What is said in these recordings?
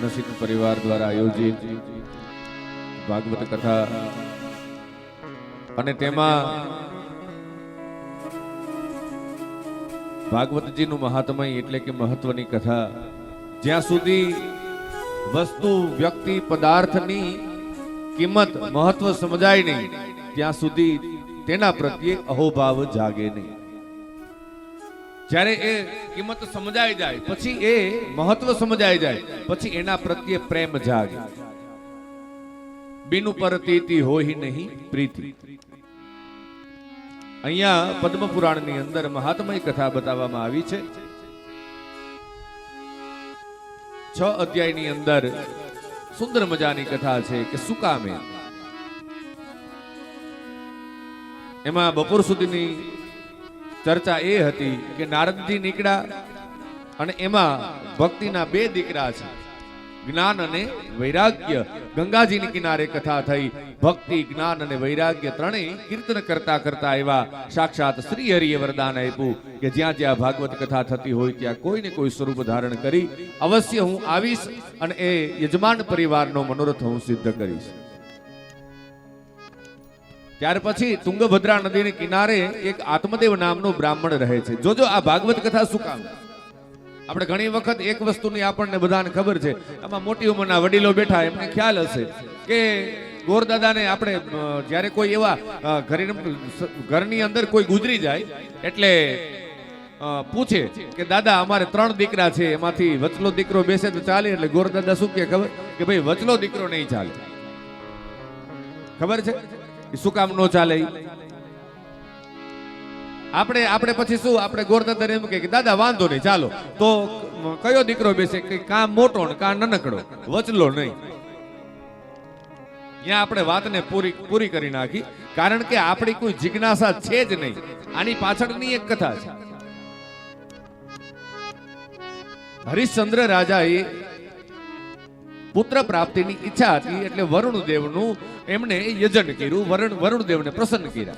નસીબ પરિવાર દ્વારા આયોજિત ભાગવત કથા અને તેમાં ભાગવતજીનું મહાત્મય એટલે કે મહત્વની કથા જ્યાં સુધી વસ્તુ વ્યક્તિ પદાર્થની કિંમત મહત્વ સમજાય નહીં ત્યાં સુધી તેના પ્રત્યે અહોભાવ જાગે નહીં. જ્યારે એ કિંમત સમજાઈ જાય પછી એ મહત્વ સમજાઈ જાય પછી એના પ્રત્યે પ્રેમ જાગે. બિનુ પરતીતિ હોય નહીં પ્રીતિ. અહીંયા પદ્મ પુરાણની અંદર મહાત્મય કથા બતાવવામાં આવી છે. 6 અધ્યાયની અંદર સુંદર મજાની કથા છે કે સુકામે. એમાં બપોર સુધીની ચર્ચા એ હતી કે નારદજી નીકળ્યા અને એમાં ભક્તિના 2 દીકરા છે, જ્ઞાન અને વૈરાગ્ય. ગંગાજીની કિનારે કથા થઈ. ભક્તિ, જ્ઞાન અને વૈરાગ્ય ત્રણેય કીર્તન કરતા કરતા એવા સાક્ષાત શ્રી હરિએ વરદાન આપ્યું કે જ્યાં જ્યાં ભાગવત કથા થતી હોય ત્યાં કોઈને કોઈ સ્વરૂપ ધારણ કરી અવશ્ય હું આવીશ અને એ યજમાન પરિવારનો મનોરથ હું સિદ્ધ કરીશ. ત્યાર પછી તુંગભદ્રા નદીની કિનારે એક આત્મદેવ નામનો બ્રાહ્મણ રહે છે. જોજો આ ભાગવત કથા શું કામ. આપણે ઘણી વખત એક વસ્તુની આપણને બધાને ખબર છે, આમાં મોટી ઉંમરના વડીલો બેઠા એમને ખ્યાલ હશે કે ગોરદાદાને આપણે જ્યારે કોઈ એવા ઘરની અંદર કોઈ ગુજરી જાય એટલે પૂછે કે દાદા અમારે 3 દીકરા છે એમાંથી વચલો દીકરો બેસે તો ચાલે. એટલે ગોરદાદા શું કે ખબર કે ભાઈ વચલો દીકરો નહીં ચાલે. ખબર છે શું કામ નો ચાલે? આપણે પછી શું આપણે ગોરદાદાને એમ કે દાદા વાંધો નહીં ચાલો તો કયો દીકરો બેસે કે કામ મોટો ને કા નનકડો, વચલો નહીં. ત્યાં આપણે વાતને પૂરી કરી નાખી કારણ કે આપણી કોઈ જિજ્ઞાસા છે જ નહીં. આની પાછળની એક કથા છે. હરિશ્ચંદ્ર રાજાએ પુત્ર પ્રાપ્તિની ઈચ્છા હતી એટલે વરુણદેવનું એમને યજન કર્યું, વરુણદેવને પ્રસન્ન કર્યા.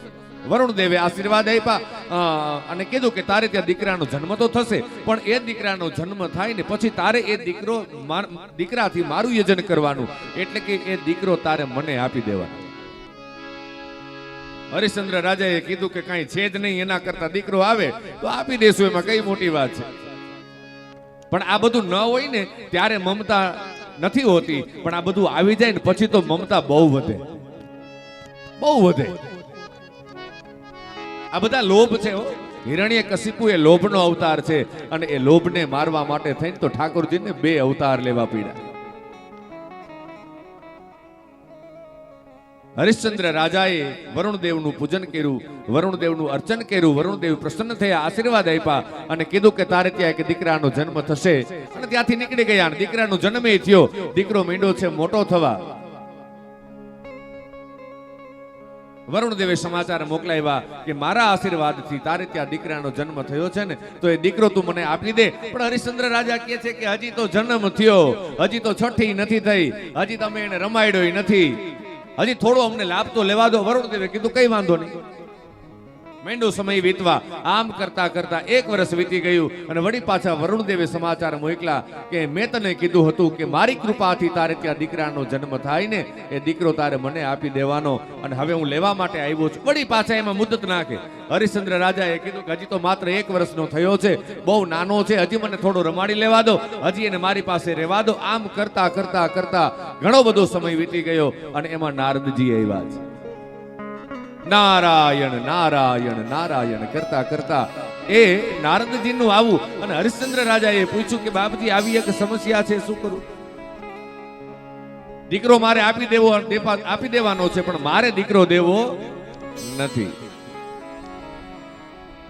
વરુણ દેવે આશીર્વાદ આપ્યા અને કીધું કે તારે ત્યાં દીકરાનો જન્મ તો થશે, પણ એ દીકરાનો જન્મ થાય ને પછી તારે એ દીકરાથી મારું યજન કરવાનું, એટલે કે એ દીકરો તારે મને આપી દેવાનો. હરિશ્ચંદ્ર રાજાએ કીધું કે કાંઈ છે જ નહીં, એના કરતા દીકરો આવે તો આપી દેશું, એમાં કઈ મોટી વાત છે. પણ આ બધું ન હોય ને ત્યારે મમતા નથી હોતી, પણ આ બધું આવી જાય ને પછી તો મમતા બહુ વધે, બહુ વધે. આ બધા લોભ છે. હિરણ્યકશિપુ એ લોભનો અવતાર છે, અને એ લોભને મારવા માટે થઈને તો ઠાકોરજીને 2 અવતાર લેવા પડ્યા. હરિશ્ચંદ્ર રાજાએ વરુણદેવનું પૂજન કર્યું, વરુણદેવનું અર્ચન કર્યું, વરુણદેવ પ્રસન્ન થયા, આશીર્વાદ આપ્યા અને કીધું કે તારે ત્યાં એક દીકરાનો જન્મ થશે. અને ત્યાંથી નીકળી ગયા. દીકરાનો જન્મ થયો, દીકરો માંડ્યો છે મોટો થવા. વરુણદેવે સમાચાર મોકલાવ્યા કે મારા આશીર્વાદથી તારે ત્યાં દીકરાનો જન્મ થયો છે ને, તો એ દીકરો તું મને આપી દે. પણ હરિશ્ચંદ્ર રાજા કહે છે કે હજી તો જન્મ થયો, હજી તો છઠ્ઠી નથી થઈ, હજી તમે એને રમાડ્યો નથી, હજી થોડો અમને લાભ તો લેવા દો. વરુણદેવે કીધું કઈ વાંધો નહીં. મેંડો સમય વીતવા, આમ કરતા કરતા 1 વર્ષ વીતી ગયું અને વળી પાછા વરુણદેવે સમાચાર મોકલા કે મેં તને કીધું હતું કે મારી કૃપાથી તારે ત્યાં દીકરાનો જન્મ થાય ને એ દીકરો તારે મને આપી દેવાનો, અને હવે હું લેવા માટે આવ્યો છું. વળી પાછા એમાં મુદત નાખે. હરિશ્ચંદ્ર રાજાએ કીધું કે હજી તો માત્ર 1 વર્ષનો થયો છે, બહુ નાનો છે, હજી મને થોડો રમાડી લેવા દો, હજી એને મારી પાસે રહેવા દો. આમ કરતા કરતા કરતા ઘણો બધો સમય વીતી ગયો અને એમાં નારદજી આવ્યા છે. નારાયણ નારાયણ નારાયણ કરતા કરતા એ નારદજી નું આવું અને હરિશ્ચંદ્ર રાજાએ પૂછ્યું કે બાપજી આવી એક સમસ્યા છે, શું કરું? દીકરો મારે આપી દેવાનો છે, પણ મારે દીકરો દેવો નથી.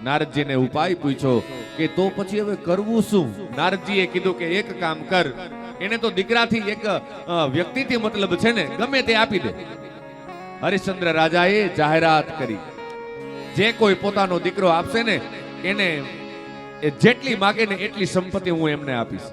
નારદજીને ઉપાય પૂછ્યો કે તો પછી હવે કરવું શું? નારદજીએ કીધું કે એક કામ કર, એને તો દીકરાથી એક વ્યક્તિથી મતલબ છે ને, ગમે તે આપી દે. હરિશ્ચંદ્ર રાજાએ જાહેરાત કરી, જે કોઈ પોતાનો દીકરો આપશે ને એને જેટલી માગે ને એટલી સંપત્તિ હું એમને આપીશ.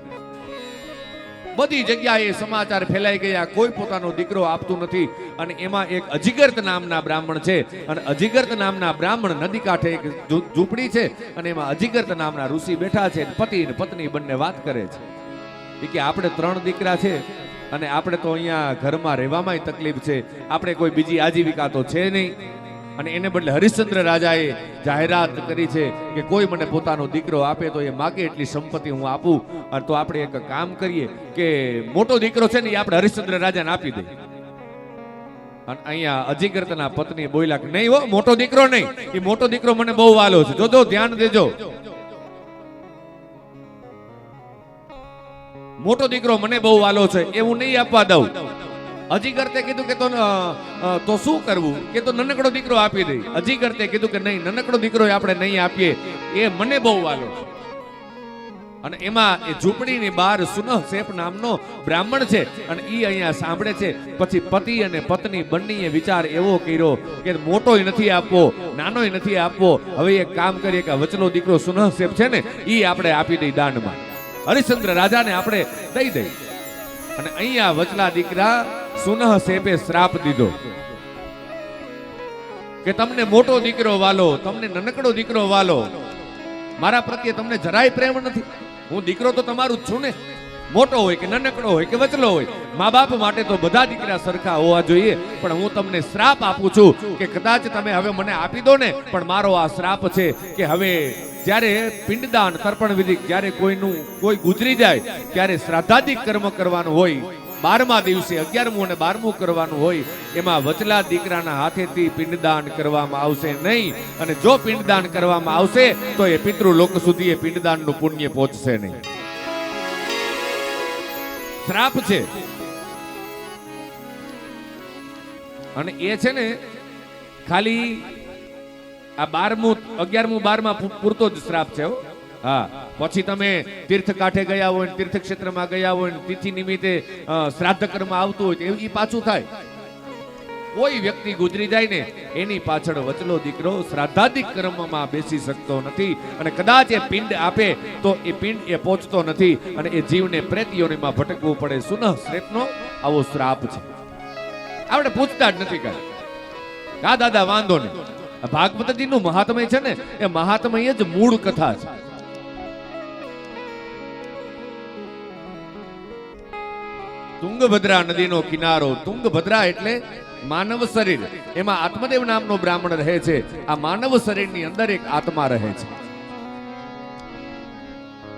બધી જગ્યાએ સમાચાર ફેલાઈ ગયા, કોઈ પોતાનો દીકરો આપતું નથી. અને એમાં એક અજીગર્ત નામના બ્રાહ્મણ છે, અને અજીગર્ત નામના બ્રાહ્મણ નદી કાંઠે એક ઝૂંપડી છે, અને એમાં અજીગર્ત નામના ઋષિ બેઠા છે. પતિ અને પત્ની બંને વાત કરે છે કે આપણે 3 દીકરા છે અને આપણે તો અહીંયા ઘરમાં રહેવામાં તકલીફ છે, આપણે કોઈ બીજી આજીવિકા તો છે નહીં. અને એને બદલે હરિશ્ચંદ્ર રાજાએ જાહેરાત કરી છે કે કોઈ મને પોતાનો દીકરો આપે તો એ માગે એટલી સંપત્તિ હું આપું. અને તો આપણે એક કામ કરીએ કે મોટો દીકરો છે ને એ આપણે હરિશ્ચંદ્ર રાજાને આપી દઈએ. અને અહીંયા અજીગર્તના પત્ની બોલ્યા કે નહીં હો, મોટો દીકરો નહીં, એ મોટો દીકરો મને બહુ વાલો છે, જોજો ધ્યાન દેજો, મોટો દીકરો મને બહુ વાલો છે, એવું નહીં આપવા દઉં. અજીગર્તે કીધું કે તો શું કરવું? કે તો નનકડો દીકરો આપી દઈ. અજીગર્તે કીધું કે નહીં, નનકડો દીકરો આપણે નહીં આપીએ, એ મને બહુ વાલો છે. અને એમાં એ ઝૂંપડીની બહાર સુનહ શેફ નામનો બ્રાહ્મણ છે, અને ઈ અહીંયા સાંભળે છે. પછી પતિ અને પત્ની બંનેએ વિચાર એવો કર્યો કે મોટોય નથી આપવો, નાનોય નથી આપવો, હવે એક કામ કરીએ કે વચલો દીકરો સુનહ શેફ છે ને ઈ આપણે આપી દઈ દાનમાં, હરિશ્ચંદ્ર રાજાને આપણે દઈ દઈ. અને અહીંયા વચલા દીકરા સુનહ શેફે શ્રાપ દીધો કે તમને મોટો દીકરો વાલો, તમને નનકડો દીકરો વાલો, મારા પ્રત્યે તમને જરાય પ્રેમ નથી. હું દીકરો તો તમારું જ છું ને, મોટો હોય કે નનકડો હોય કે વચલો હોય, મા બાપ માટે તો બધા દીકરા સરખા હોવા જોઈએ. પણ હું તમને શ્રાપ આપું છું કે કદાચ તમે હવે મને આપી દો ને, પણ મારો આ શ્રાપ છે કે હવે જ્યારે પિંડદાન તર્પણ વિધિ, જ્યારે કોઈ ગુજરી જાય ત્યારે શ્રાદ્ધાદિક કર્મ કરવાનું હોય, 12મા દિવસે 11મું અને 12મું કરવાનું હોય, એમાં વચલા દીકરાના હાથેથી પિંડદાન કરવામાં આવશે નહીં. અને જો પિંડદાન કરવામાં આવશે તો એ પિતૃલોક સુધી એ પિંડદાનનું પુણ્ય પહોંચશે નહીં. શ્રાપ છે. અને એ છે ને ખાલી આ 12મું 11મું 12માં પૂરતો જ શ્રાપ છે. હા, પછી તમે તીર્થ કાંઠે ગયા હોય, તીર્થ ક્ષેત્રમાં ગયા હોય, તિથિ નિમિત્તે શ્રાદ્ધ કર્મ આવતું હોય તો એ પાછું થાય. કોઈ વ્યક્તિ ગુજરી જાય ને એની પાછળ વચલો દીકરો શ્રાદ્ધાદિક કર્મમાં બેસી શકતો નથી. અને કદાચ એ પિંડ આપે તો એ પિંડ એ પહોંચતો નથી અને એ જીવને પ્રેત યોનિમાં ભટકવું પડે. સુનહ શ્રેપનો આવો શ્રાપ છે. આપણે પૂછતા જ નથી કાંઈ. હા દાદા વાંધો નહીં, ભાગવતજીનું મહાત્મય છે ને, એ મહાત્મય જ મૂળ કથા છે. તુંગભદ્રા નદીનો કિનારો, તુંગભદ્રા એટલે માનવ શરીર, એમાં આત્મદેવ નામનો બ્રાહ્મણ રહે છે. આ માનવ શરીરની અંદર એક આત્મા રહે છે.